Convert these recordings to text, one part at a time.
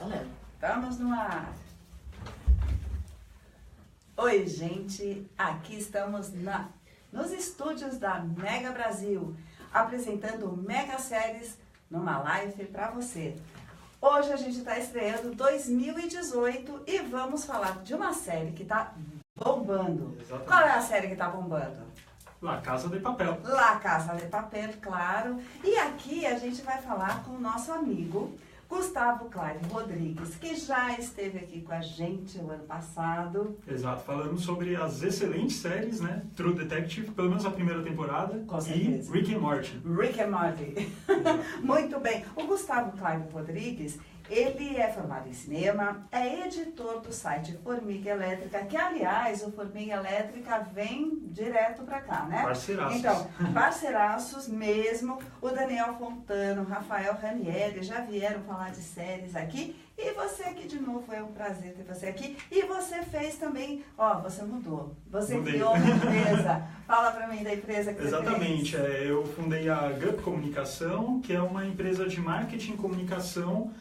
Valendo. Estamos no ar. Oi, gente. Aqui estamos nos estúdios da Mega Brasil, apresentando Mega Séries numa live para você. Hoje a gente está estreando 2018 e vamos falar de uma série que está bombando. Exatamente. Qual é a série que está bombando? La Casa de Papel. La Casa de Papel, claro. E aqui a gente vai falar com o nosso amigo Gustavo Clive Rodrigues, que já esteve aqui com a gente o ano passado. Exato, falando sobre as excelentes séries, né? True Detective, pelo menos a primeira temporada. Com certeza. E Rick and Morty. Rick and Morty. Muito bem. O Gustavo Clive Rodrigues, ele é formado em cinema, é editor do site Formiga Elétrica, que, aliás, o Formiga Elétrica vem direto para cá, né? Parceiraços. Então, parceiraços mesmo. O Daniel Fontano, o Rafael Ranieri já vieram falar de séries aqui. E você aqui de novo, é um prazer ter você aqui. E você fez também, você mudou. Você Mudei. criou uma empresa. Fala para mim da empresa que Exatamente, você fez. eu fundei a GUP Comunicação, que é uma empresa de marketing e comunicação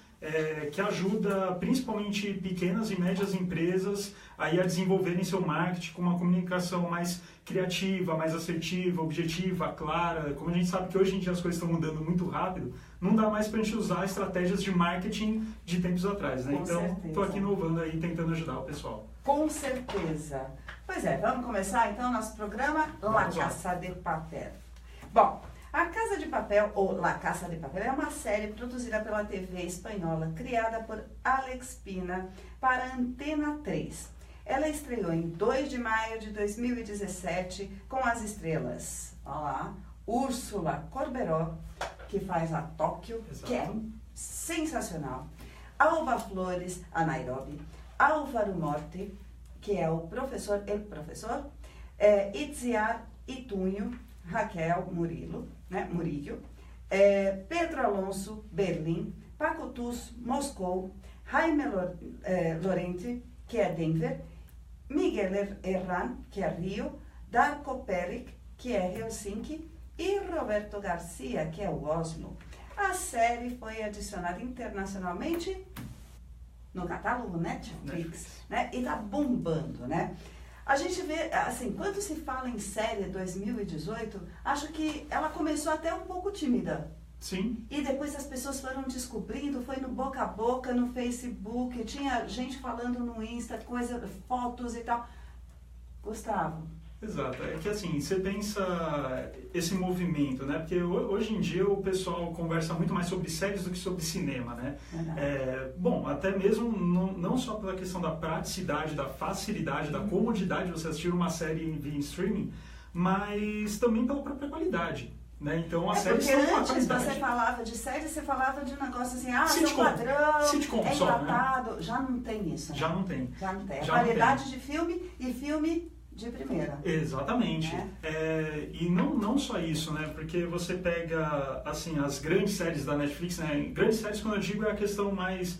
que ajuda principalmente pequenas e médias empresas aí a desenvolverem seu marketing com uma comunicação mais criativa, mais assertiva, objetiva, clara. Como a gente sabe que hoje em dia as coisas estão mudando muito rápido, não dá mais para a gente usar estratégias de marketing de tempos atrás, né? Com Então, certeza. estou aqui inovando aí, tentando ajudar o pessoal. Com certeza. Pois é, vamos começar então nosso programa La Vamos lá. Casa de Papel. Bom, A Casa de Papel, ou La Casa de Papel, é uma série produzida pela TV espanhola, criada por Alex Pina para a Antena 3. Ela estreou em 2 de maio de 2017 com as estrelas, olha lá, Úrsula Corberó, que faz a Tóquio, Exato. que é sensacional, Alba Flores, a Nairobi, Álvaro Morte, que é o professor, Itziar Itunho, Raquel Murillo, Pedro Alonso, Berlim, Pacutus, Moscou, Jaime Lorente, que é Denver, Miguel Herrán, que é Rio, Darko Peric, que é Helsinki, e Roberto Garcia, que é o Oslo. A série foi adicionada internacionalmente no catálogo Netflix, né? E tá bombando, né? A gente vê, assim, quando se fala em série 2018, acho que ela começou até um pouco tímida. Sim. E depois as pessoas foram descobrindo, foi no boca a boca, no Facebook, tinha gente falando no Insta, fotos e tal. Gustavo. Exato, é que assim, você pensa esse movimento, né? Porque hoje em dia o pessoal conversa muito mais sobre séries do que sobre cinema, né? Bom, até mesmo não só pela questão da praticidade, da facilidade, da comodidade de você assistir uma série via streaming, mas também pela própria qualidade, né? Então as séries porque são uma antes qualidade. você falava de série, você falava de um negócio assim, seu Sitcom. padrão, Sitcom é só, né? enlatado. Já não tem isso, né? Já não tem. Já não tem. Já A não qualidade tem. de filme e filme de primeira. Exatamente. Né? E não só isso, né? Porque você pega, assim, as grandes séries da Netflix, né? Grandes séries, quando eu digo, é a questão mais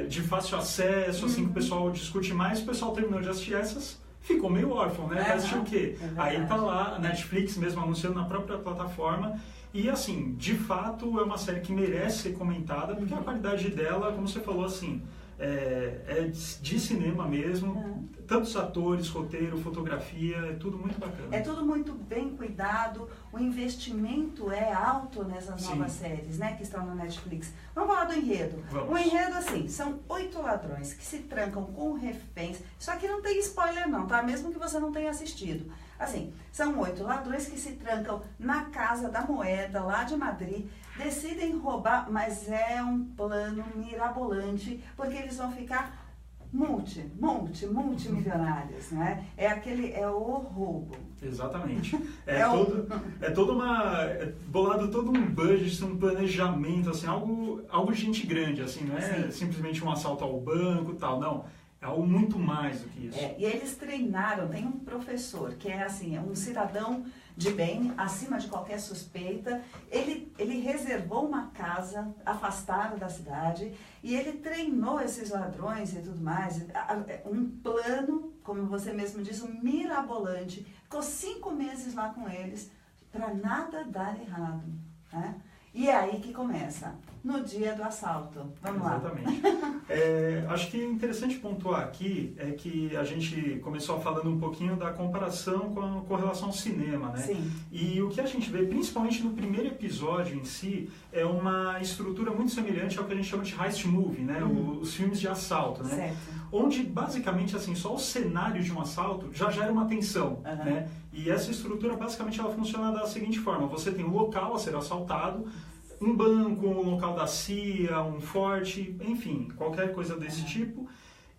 de fácil acesso, assim, que o pessoal discute mais. O pessoal terminou de assistir essas, ficou meio órfão, né? Vai assistir o quê? Aí tá lá, a Netflix mesmo anunciando na própria plataforma. E, assim, de fato, é uma série que merece ser comentada, porque a qualidade dela, como você falou, assim, é de cinema mesmo, tantos atores, roteiro, fotografia, é tudo muito bacana. É tudo muito bem cuidado, o investimento é alto nessas novas séries, né, que estão na Netflix. Vamos falar do enredo. Vamos. O enredo, assim, são 8 ladrões que se trancam com reféns. Isso aqui não tem spoiler não, tá? Mesmo que você não tenha assistido. Assim, são 8 ladrões que se trancam na Casa da Moeda, lá de Madrid, decidem roubar, mas é um plano mirabolante, porque eles vão ficar multimilionários, né? É o roubo. Exatamente. Bolado todo um budget, um planejamento, assim, algo de gente grande, assim, não é simplesmente um assalto ao banco e tal, não. É algo muito mais do que isso. E eles treinaram, tem um professor que é assim, é um cidadão de bem, acima de qualquer suspeita. Ele reservou uma casa afastada da cidade e ele treinou esses ladrões e tudo mais. Um plano, como você mesmo disse, um mirabolante. Ficou 5 meses lá com eles para nada dar errado, né? E é aí que começa. no dia do assalto. Vamos lá. Exatamente. Acho que é interessante pontuar aqui é que a gente começou falando um pouquinho da comparação com relação ao cinema, né? Sim. E o que a gente vê, principalmente no primeiro episódio em si, é uma estrutura muito semelhante ao que a gente chama de heist movie, né? Os filmes de assalto, né? Certo. Onde, basicamente, assim, só o cenário de um assalto já gera uma tensão, né? E essa estrutura, basicamente, ela funciona da seguinte forma. Você tem um local a ser assaltado, um banco, um local da CIA, um forte, enfim, qualquer coisa desse tipo.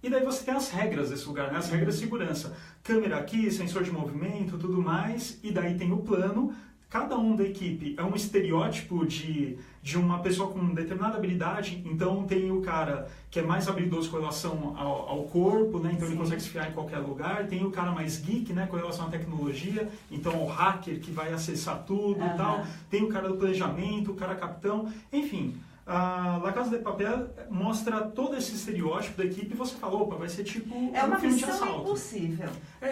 E daí você tem as regras desse lugar, né? As regras de segurança. Câmera aqui, sensor de movimento, tudo mais. E daí tem o plano. Cada um da equipe é um estereótipo de uma pessoa com determinada habilidade. Então tem o cara que é mais habilidoso com relação ao corpo, né? Então ele consegue se fiar em qualquer lugar. Tem o cara mais geek, né? Com relação à tecnologia. Então o hacker que vai acessar tudo e tal. Tem o cara do planejamento, o cara capitão. Enfim, a La Casa de Papel mostra todo esse estereótipo da equipe e você fala, opa, vai ser tipo um filme de assalto. É uma missão impossível.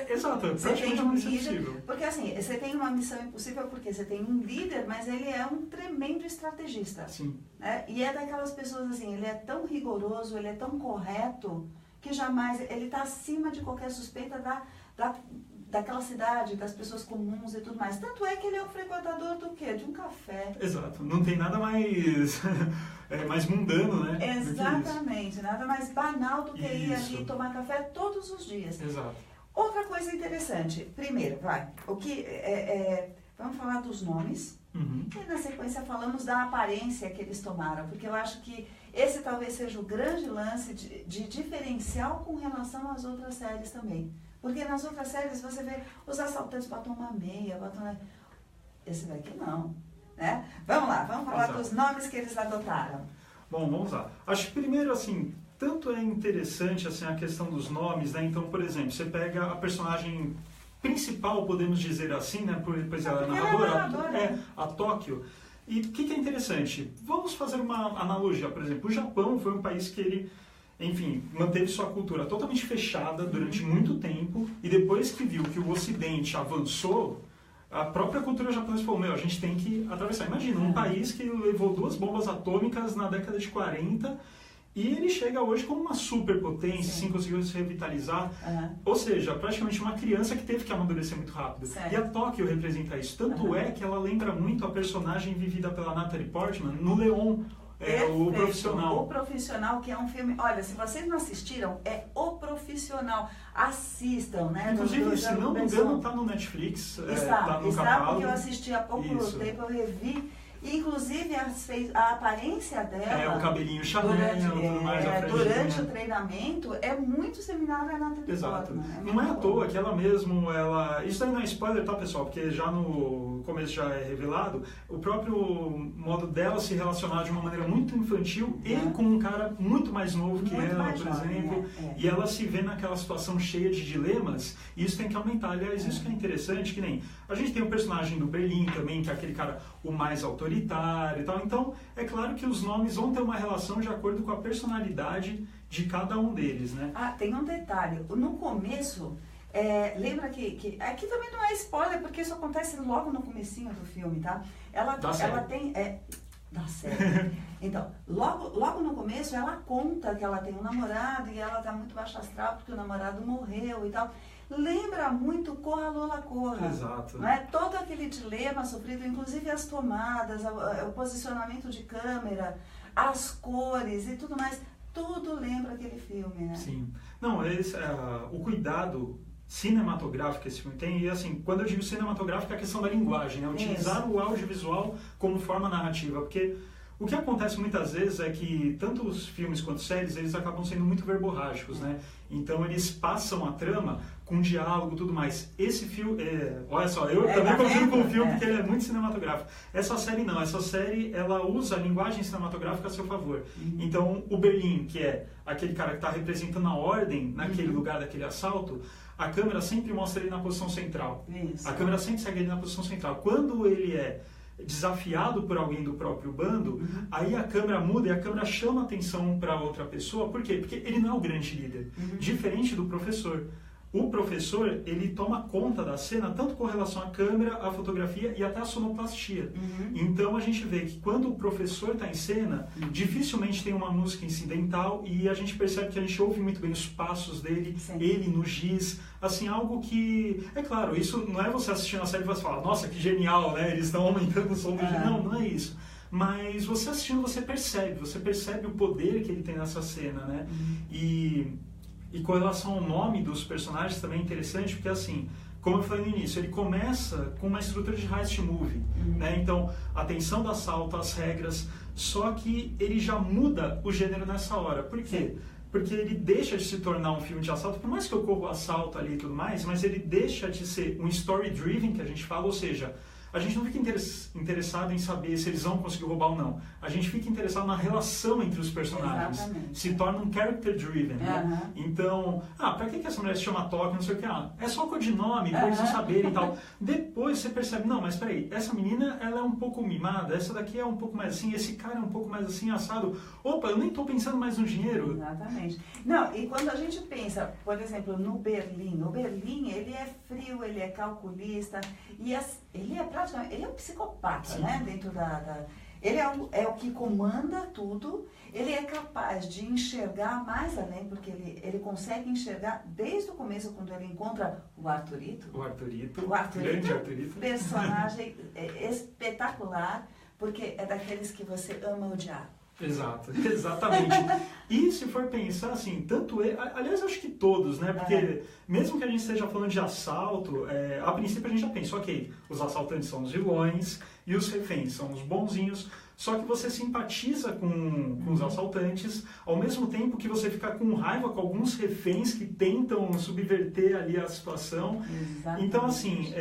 Exato, é praticamente uma missão impossível. Porque assim, você tem uma missão impossível porque você tem um líder, mas ele é um tremendo estrategista. Sim. Né? E é daquelas pessoas assim, ele é tão rigoroso, ele é tão correto, que jamais, ele está acima de qualquer suspeita daquela cidade, das pessoas comuns e tudo mais. Tanto é que ele é um frequentador do quê? De um café. Exato. Não tem nada mais, mais mundano, né? Exatamente. Nada mais banal do que ir ali tomar café todos os dias. Exato. Outra coisa interessante. Primeiro, vamos falar dos nomes. E na sequência falamos da aparência que eles tomaram. Porque eu acho que esse talvez seja o grande lance de diferencial com relação às outras séries também. Porque nas outras séries você vê os assaltantes botam uma meia, esse daqui não, né? Vamos lá, vamos falar dos nomes que eles adotaram. Bom, vamos lá. Acho que primeiro, assim, tanto é interessante assim, a questão dos nomes, né? Então, por exemplo, você pega a personagem principal, podemos dizer assim, né? Pois ela é narradora, a Tóquio. E o que é interessante? Vamos fazer uma analogia, por exemplo, o Japão foi um país que ele... Enfim, manteve sua cultura totalmente fechada durante muito tempo e depois que viu que o Ocidente avançou, a própria cultura japonesa falou, a gente tem que atravessar. Imagina, um país que levou 2 bombas atômicas na década de 40 e ele chega hoje como uma superpotência, assim, conseguiu se revitalizar. Ou seja, praticamente uma criança que teve que amadurecer muito rápido. Certo. E a Tóquio representa isso. Tanto é que ela lembra muito a personagem vivida pela Natalie Portman no Leon. O Profissional. O Profissional, que é um filme... Olha, se vocês não assistiram, é O Profissional. Assistam, né? Inclusive, se não me engano, está no Netflix. Está no catálogo. Porque eu assisti há pouco tempo, eu revi. Inclusive, a aparência dela... o cabelinho Chanel, tudo mais. Durante o treinamento, é muito similar à Natalie Portman. Exato. Não é à toa que ela mesmo... Isso aí não é spoiler, tá, pessoal? Porque já no começo já é revelado. O próprio modo dela se relacionar de uma maneira muito infantil e com um cara muito mais novo que ela, por exemplo. E ela se vê naquela situação cheia de dilemas. E isso tem que aumentar. Aliás, isso que é interessante, que nem... A gente tem o personagem do Berlim também, que é aquele cara o mais autoritário e tal. Então, é claro que os nomes vão ter uma relação de acordo com a personalidade de cada um deles, né? Tem um detalhe. No começo, lembra que... Aqui também não é spoiler, porque isso acontece logo no comecinho do filme, tá? Ela tem... Dá certo. Então, logo no começo, ela conta que ela tem um namorado e ela tá muito baixa astral porque o namorado morreu e tal. Lembra muito Corra Lola Corra. Exato. Não é? Todo aquele dilema sofrido, inclusive as tomadas, o posicionamento de câmera, as cores e tudo mais, tudo lembra aquele filme, né? Sim. Não, o cuidado cinematográfico que esse filme tem, e assim, quando eu digo cinematográfico é a questão da linguagem, né? Utilizar o audiovisual como forma narrativa, porque o que acontece muitas vezes é que tanto os filmes quanto séries, eles acabam sendo muito verborrágicos, né? Então eles passam a trama com diálogo e tudo mais. Esse filme, olha só, eu também consigo com o filme porque ele é muito cinematográfico. Essa série não, essa série ela usa a linguagem cinematográfica a seu favor. Então o Berlim, que é aquele cara que está representando a ordem naquele lugar daquele assalto, a câmera sempre mostra ele na posição central. Isso. A câmera sempre segue ele na posição central. Quando ele é desafiado por alguém do próprio bando, aí a câmera muda e a câmera chama atenção para outra pessoa. Por quê? Porque ele não é o grande líder. Diferente do professor. o professor, ele toma conta da cena, tanto com relação à câmera, à fotografia e até à sonoplastia. Então a gente vê que quando o professor está em cena, dificilmente tem uma música incidental e a gente percebe que a gente ouve muito bem os passos dele, ele no giz, assim, algo que... É claro, isso não é você assistindo a série e você falar, nossa, que genial, né? Eles estão aumentando o som do giz. Não, não é isso. Mas você assistindo, você percebe o poder que ele tem nessa cena, né? E com relação ao nome dos personagens também é interessante, porque assim, como eu falei no início, ele começa com uma estrutura de heist movie, né? Então, a tensão do assalto, as regras, só que ele já muda o gênero nessa hora. Por quê? Porque ele deixa de se tornar um filme de assalto, por mais que ocorra o assalto ali e tudo mais, mas ele deixa de ser um story-driven, que a gente fala, ou seja, a gente não fica interessado em saber se eles vão conseguir roubar ou não. A gente fica interessado na relação entre os personagens. Exatamente. Se torna um character driven, né? Então, pra que essa mulher se chama Tóquio, não sei o que? É só codinome, pra eles não saberem e tal. Depois você percebe, não, mas peraí, essa menina, ela é um pouco mimada, essa daqui é um pouco mais assim, esse cara é um pouco mais assim, assado. Opa, eu nem tô pensando mais no dinheiro. Exatamente. Não, e quando a gente pensa, por exemplo, no Berlim, ele é frio, ele é calculista, e ele é um psicopata, né? Dentro ele é o que comanda tudo, ele é capaz de enxergar mais além, porque ele consegue enxergar desde o começo, quando ele encontra o Arthurito. O Arthurito, grande Arthurito. Personagem espetacular, porque é daqueles que você ama odiar. Exato, exatamente. E se for pensar assim, tanto ele, aliás, eu acho que todos, né? Porque mesmo que a gente esteja falando de assalto, a princípio a gente já pensa, ok, os assaltantes são os vilões e os reféns são os bonzinhos, só que você simpatiza com os assaltantes, ao mesmo tempo que você fica com raiva com alguns reféns que tentam subverter ali a situação. Exatamente. Então, assim,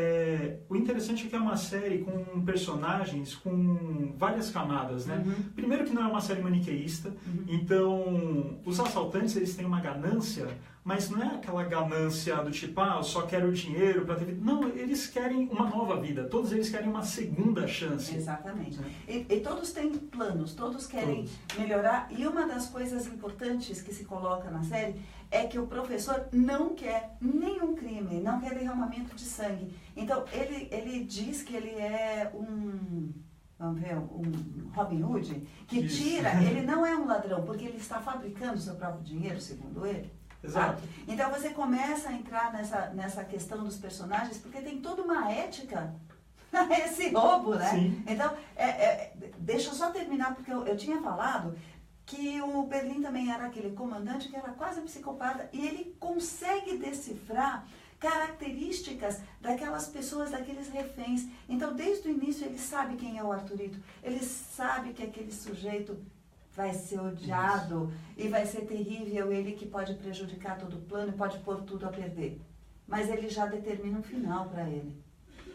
o interessante é que é uma série com personagens com várias camadas, né? Primeiro que não é uma série maniqueísta, então os assaltantes, eles têm uma ganância, mas não é aquela ganância do tipo, eu só quero dinheiro para ter vida. Não, eles querem uma nova vida, todos eles querem uma segunda chance. Exatamente. E todos têm planos, todos querem melhorar. E uma das coisas importantes que se coloca na série é que o professor não quer nenhum crime, não quer derramamento de sangue. Então, ele diz que ele é um Robin Hood, que tira, ele não é um ladrão, porque ele está fabricando o seu próprio dinheiro, segundo ele. Exato. Então você começa a entrar nessa questão dos personagens, porque tem toda uma ética esse roubo, né? Sim. Então, deixa eu só terminar, porque eu tinha falado que o Berlim também era aquele comandante que era quase psicopata, e ele consegue decifrar características daquelas pessoas, daqueles reféns. Então, desde o início, ele sabe quem é o Arthurito, ele sabe que aquele sujeito vai ser odiado e vai ser terrível, ele que pode prejudicar todo o plano e pode pôr tudo a perder. Mas ele já determina um final para ele,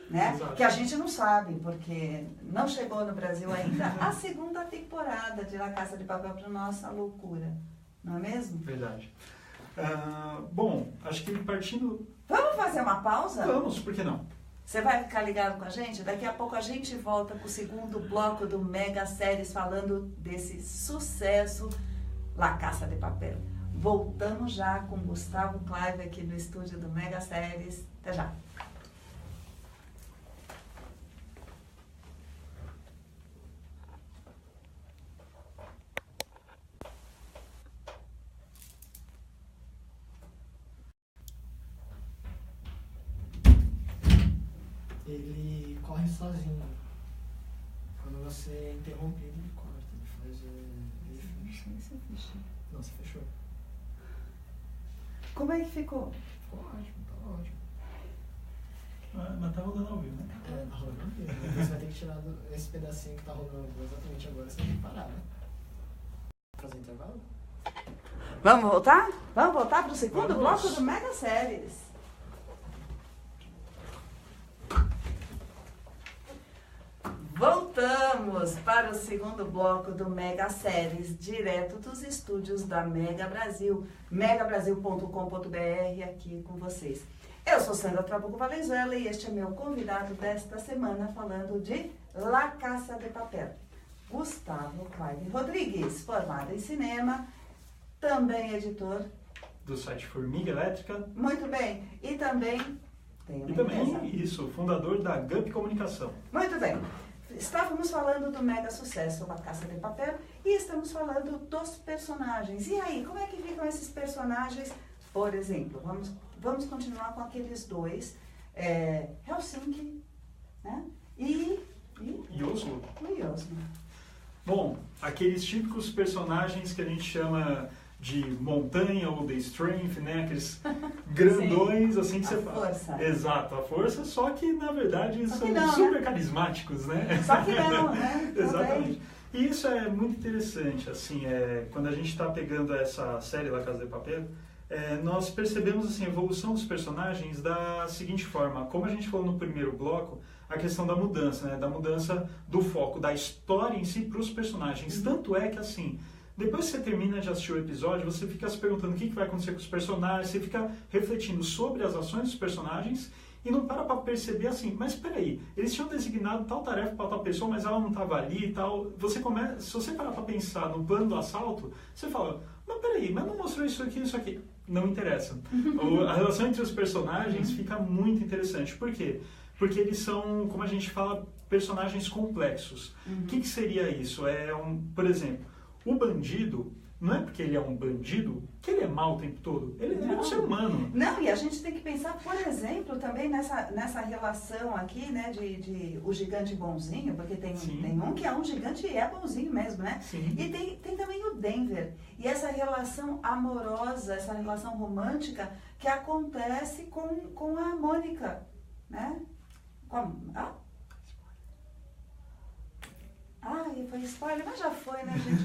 né? Exato. Que a gente não sabe, porque não chegou no Brasil ainda a segunda temporada de La Casa de Papel, para nossa loucura, não é mesmo? Verdade. Bom, acho que partindo... Vamos fazer uma pausa? Vamos, por que não? Você vai ficar ligado com a gente? Daqui a pouco a gente volta com o segundo bloco do Mega Séries, falando desse sucesso La Casa de Papel. Voltamos já com Gustavo Clive aqui no estúdio do Mega Séries. Até já! Ele corre sozinho. Quando você é interrompido, ele corta. Ele faz. Você fechou. Não, você fechou. Como é que ficou? Ficou ótimo, tá ótimo. Mas tá rolando ao vivo, né? Tá rolando ao vivo. Você vai ter que tirar esse pedacinho que tá rolando exatamente agora, você vai ter que parar, né? Fazer intervalo? Vamos voltar? Vamos voltar para o segundo Vamos. bloco do Mega Séries. Voltamos para o segundo bloco do Mega Séries, direto dos estúdios da Mega Brasil, megabrasil.com.br, aqui com vocês. Eu sou Sandra Trabuco Valenzuela e este é meu convidado desta semana, falando de La Casa de Papel. Gustavo Clive Rodrigues, formado em cinema, também editor do site Formiga Elétrica. Muito bem. E também isso, fundador da GUP Comunicação. Muito bem. Estávamos falando do mega sucesso La Casa de Papel e estamos falando dos personagens. E aí, como é que ficam esses personagens? Por exemplo, vamos continuar com aqueles dois, Helsinki, né? E Oslo. Oslo. Bom, aqueles típicos personagens que a gente chama de montanha ou The Strength, né? Aqueles grandões, assim que você fala. Força. Exato, a força, só que na verdade são super carismáticos, né? Só que não, né? Exatamente. E isso é muito interessante, assim, quando a gente está pegando essa série La Casa de Papel, nós percebemos assim, a evolução dos personagens da seguinte forma, como a gente falou no primeiro bloco, a questão da mudança, né? Da mudança do foco da história em si para os personagens. Tanto é que assim, depois que você termina de assistir o episódio, você fica se perguntando o que vai acontecer com os personagens, você fica refletindo sobre as ações dos personagens e não para perceber assim, mas espera aí, eles tinham designado tal tarefa para tal pessoa, mas ela não estava ali e tal. Se você parar para pensar no plano do assalto, você fala, mas peraí, mas não mostrou isso aqui. Não interessa. A relação entre os personagens fica muito interessante. Por quê? Porque eles são, como a gente fala, personagens complexos. O que seria isso? Por exemplo, o bandido, não é porque ele é um bandido que ele é mau o tempo todo. Ele é um ser humano. Não, e a gente tem que pensar, por exemplo, também nessa relação aqui, né, de o gigante bonzinho, porque tem um que é um gigante e é bonzinho mesmo, né? Sim. E tem também o Denver. E essa relação amorosa, essa relação romântica que acontece com a Mônica, né? Foi spoiler, mas já foi, né, gente?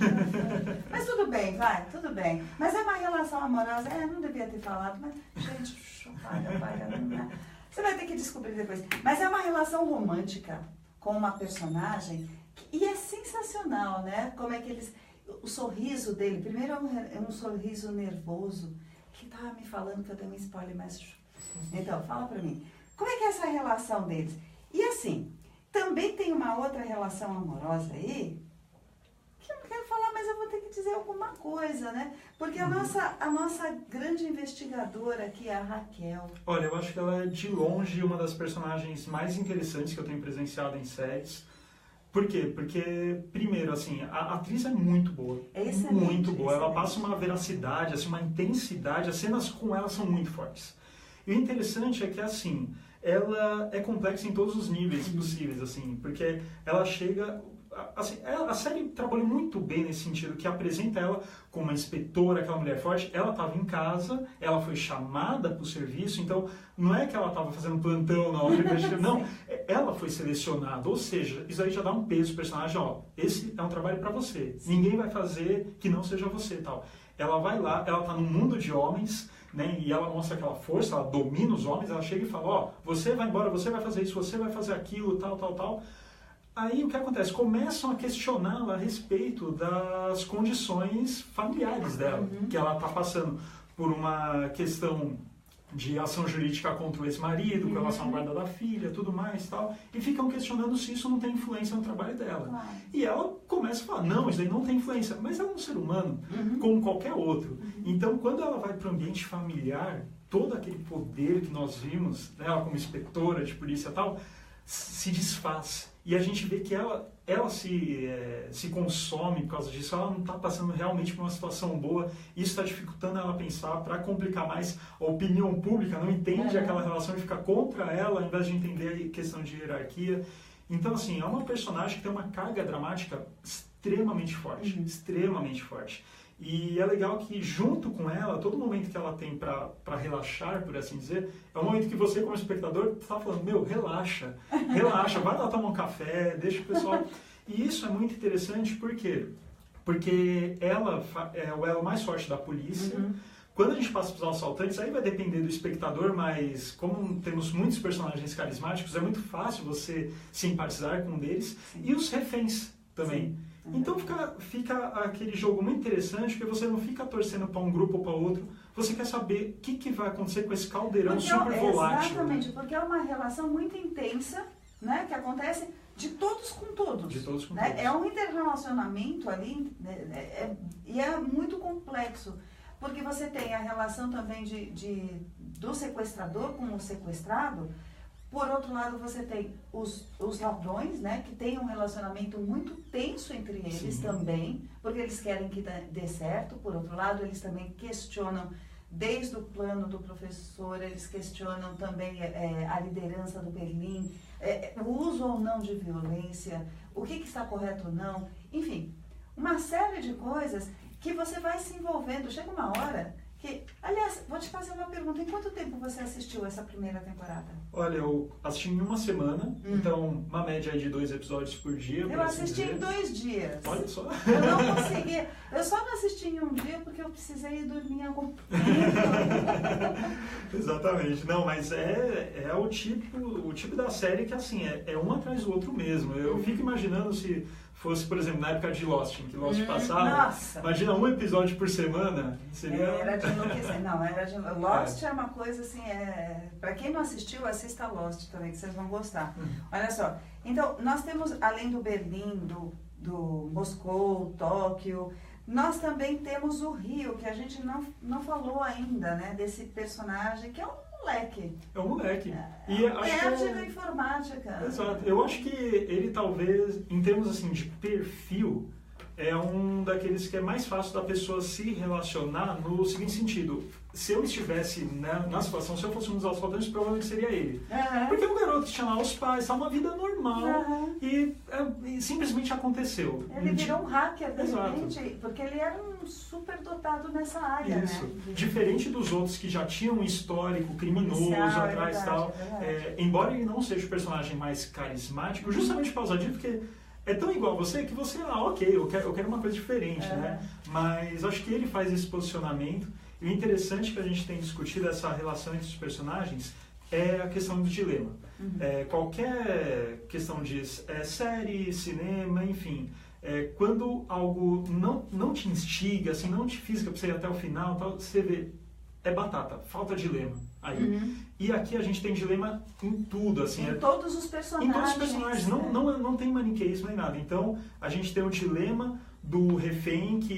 Mas tudo bem, tudo bem. Mas é uma relação amorosa, não devia ter falado, mas, gente, paga. Você vai ter que descobrir depois. Mas é uma relação romântica com uma personagem, e é sensacional, né? Como é que o sorriso dele, primeiro é um sorriso nervoso, que tava me falando que eu dei um spoiler, mas... Então, fala pra mim. Como é que é essa relação deles? E assim... Também tem uma outra relação amorosa aí, que eu não quero falar, mas eu vou ter que dizer alguma coisa, né? Porque a nossa grande investigadora aqui é a Raquel. Olha, eu acho que ela é de longe uma das personagens mais interessantes que eu tenho presenciado em séries. Por quê? Porque, primeiro, assim, a atriz é muito boa. É excelente. Muito boa. Ela passa uma veracidade, assim, uma intensidade. As cenas com ela são muito fortes. E o interessante é que, assim... ela é complexa em todos os níveis possíveis, assim, porque ela chega... Assim, a série trabalha muito bem nesse sentido, que apresenta ela como uma inspetora, aquela mulher forte. Ela estava em casa, ela foi chamada para o serviço, então não é que ela estava fazendo plantão na hora não, ela foi selecionada, ou seja, isso aí já dá um peso pro personagem, esse é um trabalho para você, ninguém vai fazer que não seja você, tal. Ela vai lá, ela está num mundo de homens, né, e ela mostra aquela força, ela domina os homens, ela chega e fala, você vai embora, você vai fazer isso, você vai fazer aquilo, tal. Aí o que acontece? Começam a questioná-la a respeito das condições familiares dela, que ela está passando por uma questão de ação jurídica contra o ex-marido, com relação à guarda da filha, tudo mais e tal, e ficam questionando se isso não tem influência no trabalho dela. Claro. E ela começa a falar, não, isso aí não tem influência, mas ela é um ser humano, como qualquer outro. Então, quando ela vai para o ambiente familiar, todo aquele poder que nós vimos, né, ela como inspetora de polícia e tal, se desfaz. E a gente vê que ela se consome por causa disso, ela não está passando realmente por uma situação boa, isso está dificultando ela pensar, para complicar mais, a opinião pública não entende aquela relação e fica contra ela, ao invés de entender a questão de hierarquia. Então, assim, é uma personagem que tem uma carga dramática extremamente forte, extremamente forte. E é legal que, junto com ela, todo momento que ela tem para relaxar, por assim dizer, é um momento que você, como espectador, está falando, relaxa, vai lá tomar um café, deixa o pessoal... E isso é muito interessante, por quê? Porque ela é o elo mais forte da polícia. Quando a gente passa para os assaltantes, aí vai depender do espectador, mas como temos muitos personagens carismáticos, é muito fácil você simpatizar com um deles. E os reféns também. Então fica aquele jogo muito interessante, porque você não fica torcendo para um grupo ou para outro, você quer saber o que vai acontecer com esse caldeirão super volátil. Exatamente, porque é uma relação muito intensa, né, que acontece de todos com todos. De todos com né? todos. É um interrelacionamento ali, né, e é muito complexo. porque você tem a relação também do sequestrador com o sequestrado. Por outro lado, você tem os ladrões, né, que tem um relacionamento muito tenso entre eles Sim. também, porque eles querem que dê certo. Por outro lado, eles também questionam, desde o plano do professor, eles questionam também a liderança do Berlim, o uso ou não de violência, o que está correto ou não, enfim, uma série de coisas que você vai se envolvendo. Chega uma hora que, aliás, vou te fazer uma pergunta, em quanto tempo você assistiu essa primeira temporada? Olha, eu assisti em uma semana, então uma média aí de 2 episódios por dia. Eu assisti em 2 dias. Olha só. Eu não consegui. Eu só não assisti em um dia porque eu precisei dormir em algum tempo. Exatamente. Não, mas é o tipo da série que, assim, é um atrás do outro mesmo. Eu fico imaginando se fosse, por exemplo, na época de Lost, em que Lost passava. Nossa. Imagina um episódio por semana. Seria... Era de enlouquecer. Não, era de... Lost é uma coisa assim, para quem não assistiu, assista Lost também, que vocês vão gostar. Olha só, então, nós temos, além do Berlim, do Moscou, Tóquio, nós também temos o Rio, que a gente não falou ainda, né, desse personagem, que é um moleque. É um moleque. E nerd da informática. Exato. Eu acho que ele talvez, em termos assim de perfil, é um daqueles que é mais fácil da pessoa se relacionar no seguinte sentido. Se eu estivesse na situação, se eu fosse um dos assaltantes, provavelmente seria ele. Porque é um garoto que tinha lá os pais, tá uma vida normal e simplesmente aconteceu. Ele virou um hacker, de Exato. repente, porque ele era um super dotado nessa área, Isso. né? Diferente dos outros que já tinham um histórico criminoso Policial, atrás e tal. Embora ele não seja o personagem mais carismático, justamente por causa disso, porque é tão igual a você que você, ok, eu quero uma coisa diferente, né? Mas acho que ele faz esse posicionamento. E o interessante que a gente tem discutido essa relação entre os personagens é a questão do dilema. Qualquer questão de série, cinema, enfim, quando algo não te instiga, assim, não te fisga para você ir até o final, tal, você vê, é batata, falta dilema aí. E aqui a gente tem dilema em tudo, assim. Em todos os personagens. Em todos os personagens, não tem maniqueísmo nem nada. Então, a gente tem o dilema do refém que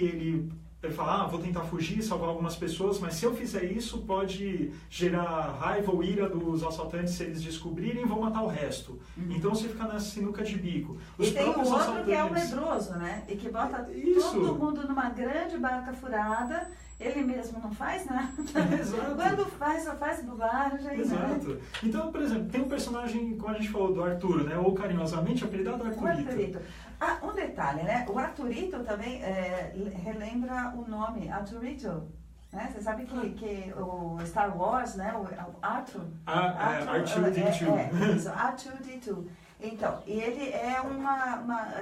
ele fala, vou tentar fugir, salvar algumas pessoas, mas se eu fizer isso, pode gerar raiva ou ira dos assaltantes se eles descobrirem e vão matar o resto. Então você fica nessa sinuca de bico. E tem o outro que é o medroso, né? E que bota todo mundo numa grande barca furada, ele mesmo não faz nada. Exato. Quando faz, só faz bobagem. Exato. Né? Então, por exemplo, tem um personagem, como a gente falou, do Arturo, né? Ou carinhosamente apelidado Arturito. O Arturito. Um detalhe, né? O Arturito também relembra o nome, Arturito. Né? Você sabe que o Star Wars, né? O Arthur. R2-D2. Isso, R2-D2. Então, ele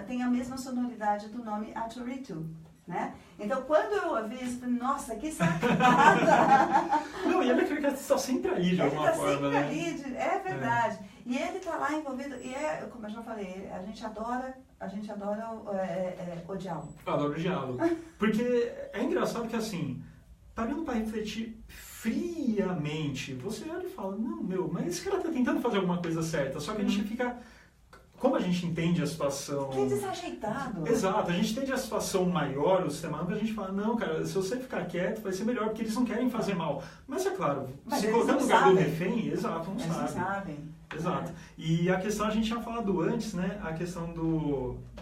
tem a mesma sonoridade do nome Arturito. Né? Então, quando eu ouvi isso, nossa, que sacada! Não, e ele está sempre ali, de alguma forma, né? Ele está sempre ali, é verdade. E ele está lá envolvido, e como eu já falei, a gente adora o diálogo. Adoro o diálogo. Porque é engraçado que, assim, parando para refletir friamente, você olha e fala, não, mas esse cara está tentando fazer alguma coisa certa, só que a gente fica... Como a gente entende a situação... Que desajeitado. Exato, a gente entende a situação maior, o sistema, que a gente fala, não, cara, se você ficar quieto vai ser melhor, porque eles não querem fazer mal. Mas é claro, se colocar no lugar do refém, exato, não sabem. Eles não sabem. Exato. E a questão, a gente tinha falado antes, né, a questão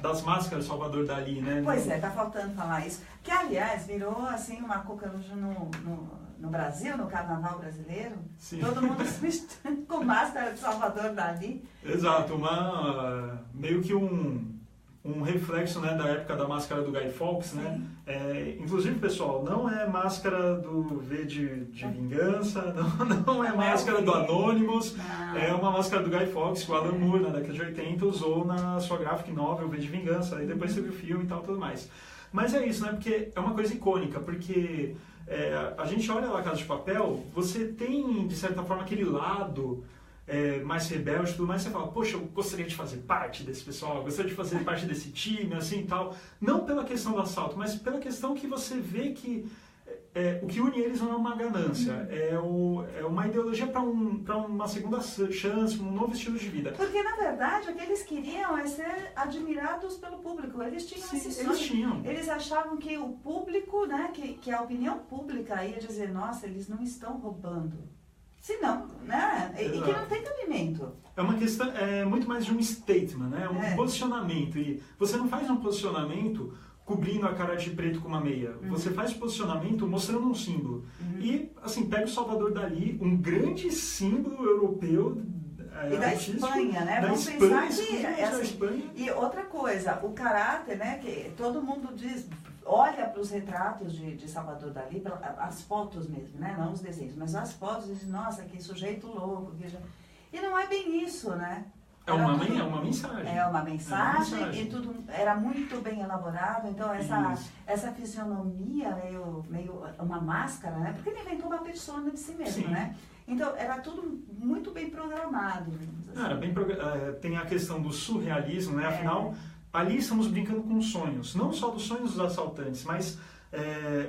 das máscaras do Salvador Dali, né? Pois tá faltando falar isso. Que, aliás, virou, assim, uma coqueluche no Brasil, no carnaval brasileiro. Sim. Todo mundo se vestindo com máscara de Salvador Dali. Exato, meio que um reflexo, né, da época da máscara do Guy Fawkes, né? Inclusive, pessoal, não é máscara do V de Vingança, não é máscara do Anonymous, é uma máscara do Guy Fawkes que o Alan Moore, na década de 80, usou na sua graphic novel V de Vingança, aí depois teve o filme e tal, tudo mais. Mas é isso, né? Porque é uma coisa icônica, porque a gente olha lá a Casa de Papel, você tem, de certa forma, aquele lado... mais rebelde e tudo mais, você fala, poxa, eu gostaria de fazer parte desse pessoal, eu gostaria de fazer parte desse time, assim e tal. Não pela questão do assalto, mas pela questão que você vê que o que une eles não é uma ganância, é uma ideologia para uma segunda chance, um novo estilo de vida. Porque, na verdade, o que eles queriam é ser admirados pelo público. Eles tinham esse sonho. Eles tinham. Eles achavam que o público, né, que a opinião pública ia dizer, nossa, eles não estão roubando. Se não, né? E que não tem cabimento. É uma questão, é muito mais de um statement, né? Um posicionamento. E você não faz um posicionamento cobrindo a cara de preto com uma meia. Você faz posicionamento mostrando um símbolo. E, assim, pega o Salvador Dalí, um grande símbolo europeu. E da Espanha, né? Vamos pensar que... Espanha. E outra coisa, o caráter, né? Que todo mundo diz... Olha para os retratos de Salvador Dalí, as fotos mesmo, né? Não os desenhos, mas as fotos, diz, nossa, que sujeito louco. E não é bem isso, né? É uma mensagem. É uma mensagem e tudo era muito bem elaborado. Então, essa fisionomia meio uma máscara, né? Porque ele inventou uma persona de si mesmo, né? Então, era tudo muito bem programado. Assim. Tem a questão do surrealismo, né? Afinal, ali estamos brincando com sonhos. Não só dos sonhos dos assaltantes, mas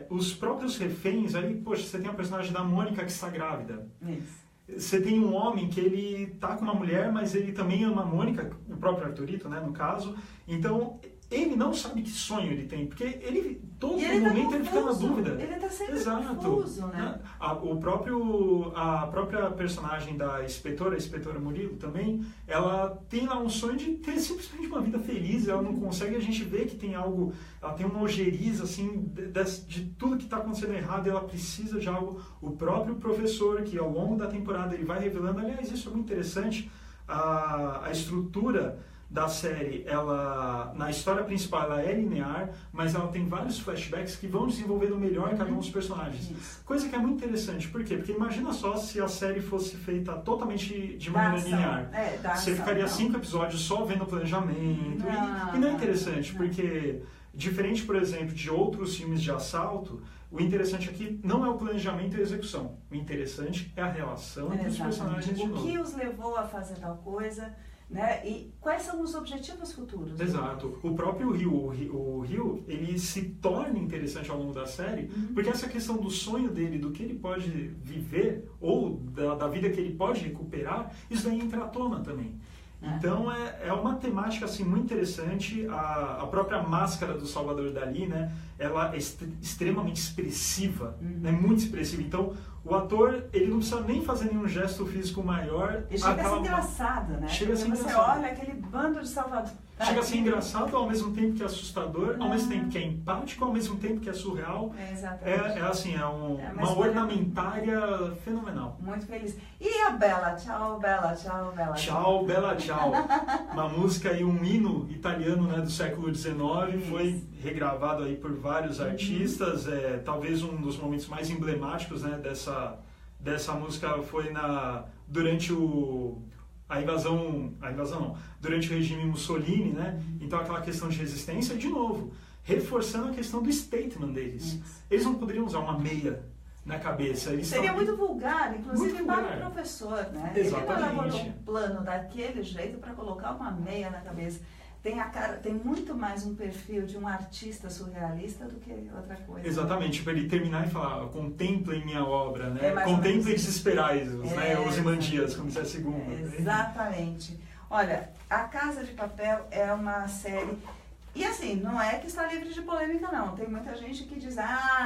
os próprios reféns. Aí, poxa, você tem a personagem da Mônica que está grávida. Isso. Você tem um homem que ele tá com uma mulher, mas ele também ama a Mônica, o próprio Arthurito, né, no caso. Então, ele não sabe que sonho ele tem, porque ele, todo momento, ele fica na dúvida. Ele tá sempre confuso, né? A própria personagem da inspetora, a inspetora Murilo também, ela tem lá um sonho de ter simplesmente uma vida feliz, ela não consegue, a gente vê que tem algo, ela tem uma ojeriza, assim, de tudo que está acontecendo errado, e ela precisa de algo. O próprio professor, que ao longo da temporada ele vai revelando, aliás, isso é muito interessante, a estrutura da série, ela, na história principal, ela é linear, mas ela tem vários flashbacks que vão desenvolvendo melhor cada um dos personagens. Coisa que é muito interessante. Por quê? Porque imagina só se a série fosse feita totalmente de maneira linear. Você ficaria 5 episódios só vendo o planejamento. E não é interessante, porque, diferente, por exemplo, de outros filmes de assalto, o interessante aqui não é o planejamento e a execução. O interessante é a relação entre os personagens de novo. O que os levou a fazer tal coisa... Né? E quais são os objetivos futuros? Exato. O próprio Rio, ele se torna interessante ao longo da série, porque essa questão do sonho dele, do que ele pode viver, ou da vida que ele pode recuperar, isso daí entra à tona também. Então é uma temática assim, muito interessante. A própria máscara do Salvador Dalí, né, ela é extremamente expressiva, né, muito expressiva. Então o ator, ele não precisa nem fazer nenhum gesto físico maior. E chega a ser engraçado, né? Chega a ser você engraçado. Olha aquele bando de Salvador. Chega a ser engraçado ao mesmo tempo que é assustador, ao mesmo tempo que é empático, ao mesmo tempo que é surreal. Exatamente. Uma ornamentária fenomenal. Muito feliz. E a Bella? Tchau, Bella, tchau, Bella. Tchau, Bella, tchau. Uma música e um hino italiano, né, do século XIX, foi regravado aí por vários artistas. Talvez um dos momentos mais emblemáticos, né, dessa música foi durante durante o regime Mussolini, né? Então aquela questão de resistência, de novo, reforçando a questão do statement deles. Eles não poderiam usar uma meia na cabeça. Seria muito vulgar, inclusive para o professor, né? Exatamente. Ele não elaborou um plano daquele jeito para colocar uma meia na cabeça. Tem muito mais um perfil de um artista surrealista do que outra coisa. Exatamente, para ele terminar e falar, contemplem minha obra, né? Contemplem desesperais, né? Os Imandias, como se é a segunda. Exatamente. Olha, A Casa de Papel é uma série... E assim, não é que está livre de polêmica, não. Tem muita gente que diz,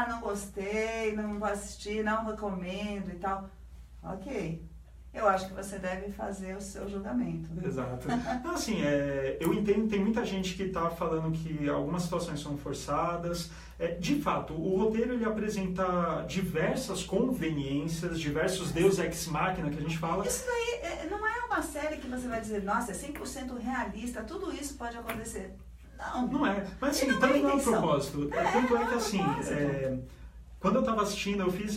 não gostei, não vou assistir, não recomendo e tal. Ok. Eu acho que você deve fazer o seu julgamento. Exato. Então, assim, eu entendo, tem muita gente que está falando que algumas situações são forçadas. De fato, o roteiro ele apresenta diversas conveniências, diversos deus ex machina que a gente fala. Isso daí não é uma série que você vai dizer, nossa, é 100% realista, tudo isso pode acontecer. Não. Não é. Mas assim, também não é o propósito. Tanto é que assim... Quando eu estava assistindo, eu fiz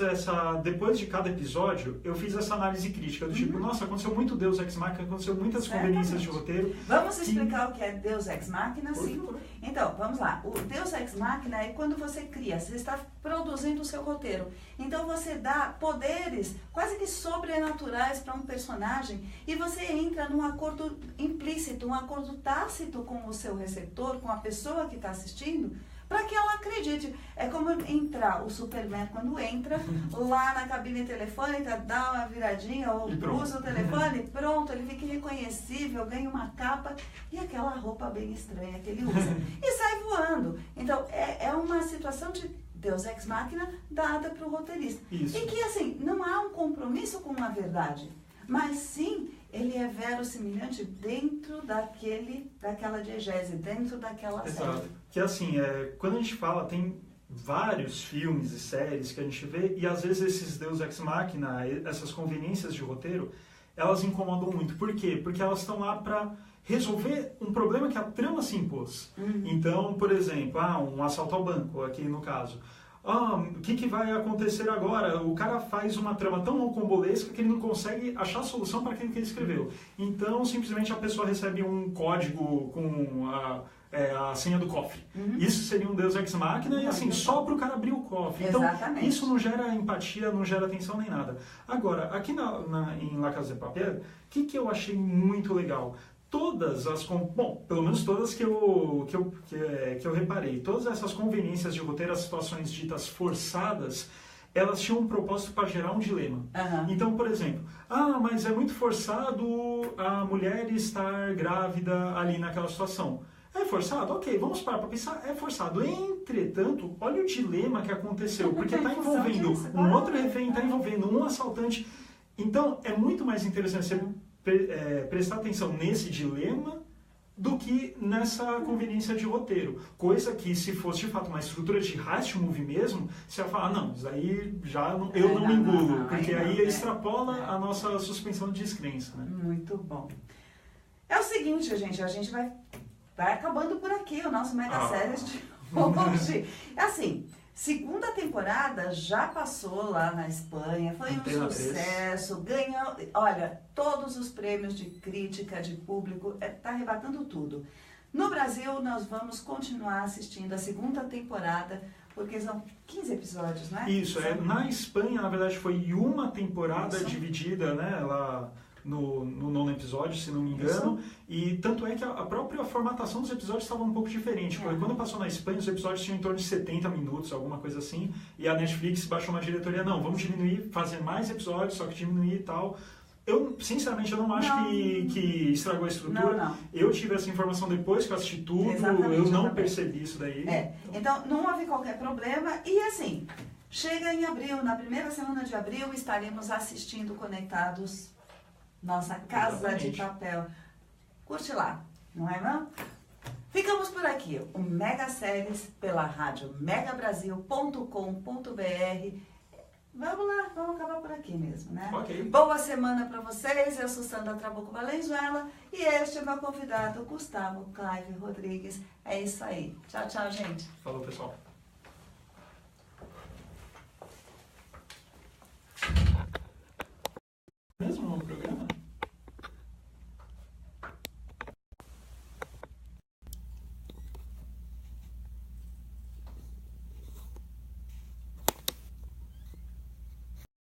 depois de cada episódio, eu fiz essa análise crítica, do tipo, nossa, aconteceu muito Deus Ex Machina, aconteceu muitas conveniências de roteiro. Vamos explicar o que é Deus Ex Machina, sim? Então, vamos lá. O Deus Ex Machina é quando você cria, você está produzindo o seu roteiro. Então, você dá poderes quase que sobrenaturais para um personagem e você entra num acordo implícito, um acordo tácito com o seu receptor, com a pessoa que está assistindo, para que ela acredite. É como entrar o Superman quando entra lá na cabine telefônica, dá uma viradinha ou usa o telefone, pronto, ele fica irreconhecível, ganha uma capa e aquela roupa bem estranha que ele usa e sai voando. Então, é uma situação de Deus Ex Machina dada para o roteirista. Isso. E que, assim, não há um compromisso com a verdade, mas sim, ele é verossimilhante dentro daquela diegese, dentro daquela Exato. série. Que assim, quando a gente fala, tem vários filmes e séries que a gente vê, e às vezes esses Deus Ex Machina, essas conveniências de roteiro, elas incomodam muito. Por quê? Porque elas estão lá para resolver um problema que a trama se impôs. Então, por exemplo, um assalto ao banco, aqui no caso. O que vai acontecer agora? O cara faz uma trama tão rocambolesca que ele não consegue achar a solução para aquilo que ele escreveu. Então, simplesmente a pessoa recebe um código com a senha do cofre. Isso seria um Deus Ex Machina e assim, só para o cara abrir o cofre. Então, isso não gera empatia, não gera atenção nem nada. Agora, aqui em La Casa de Papel, o que eu achei muito legal? Todas as, pelo menos todas que eu reparei, todas essas conveniências de roteiro, as situações ditas forçadas, elas tinham um propósito para gerar um dilema. Então, por exemplo, mas é muito forçado a mulher estar grávida ali naquela situação. É forçado? Ok, vamos parar para pensar, é forçado. Entretanto, olha o dilema que aconteceu, porque está envolvendo um outro refém, está envolvendo um assaltante. Então, é muito mais interessante você prestar atenção nesse dilema do que nessa conveniência de roteiro. Coisa que, se fosse de fato uma estrutura de heist movie mesmo, você ia falar, não, isso aí eu não me engulo, porque aí extrapola a nossa suspensão de descrença. Né? Muito bom. É o seguinte, gente, a gente vai acabando por aqui o nosso Mega Séries de hoje. Assim, segunda temporada já passou lá na Espanha, foi um sucesso, ganhou, olha, todos os prêmios de crítica, de público, tá arrebatando tudo. No Brasil, nós vamos continuar assistindo a segunda temporada, porque são 15 episódios, não é? Isso, na Espanha, na verdade, foi uma temporada dividida, né, lá no nono episódio, se não me engano, e tanto é que a própria formatação dos episódios estava um pouco diferente, porque quando passou na Espanha, os episódios tinham em torno de 70 minutos, alguma coisa assim, e a Netflix baixou uma diretoria, não, vamos diminuir, fazer mais episódios, só que diminuir e tal. Eu, sinceramente, eu não acho que estragou a estrutura. Não. Eu tive essa informação depois que eu assisti tudo, eu não percebi isso daí. Então, não houve qualquer problema, e assim, chega em abril, na primeira semana de abril, estaremos assistindo Conectados, nossa Casa de Papel. Curte lá, não é não? Ficamos por aqui, o Mega Séries pela rádio megabrasil.com.br. Vamos lá, vamos acabar por aqui mesmo, né? Ok. Boa semana para vocês, eu sou Sandra Trabuco Valenzuela e este é meu convidado, Gustavo Clive Rodrigues. É isso aí. Tchau, tchau, gente. Falou, pessoal. Mesmo no programa?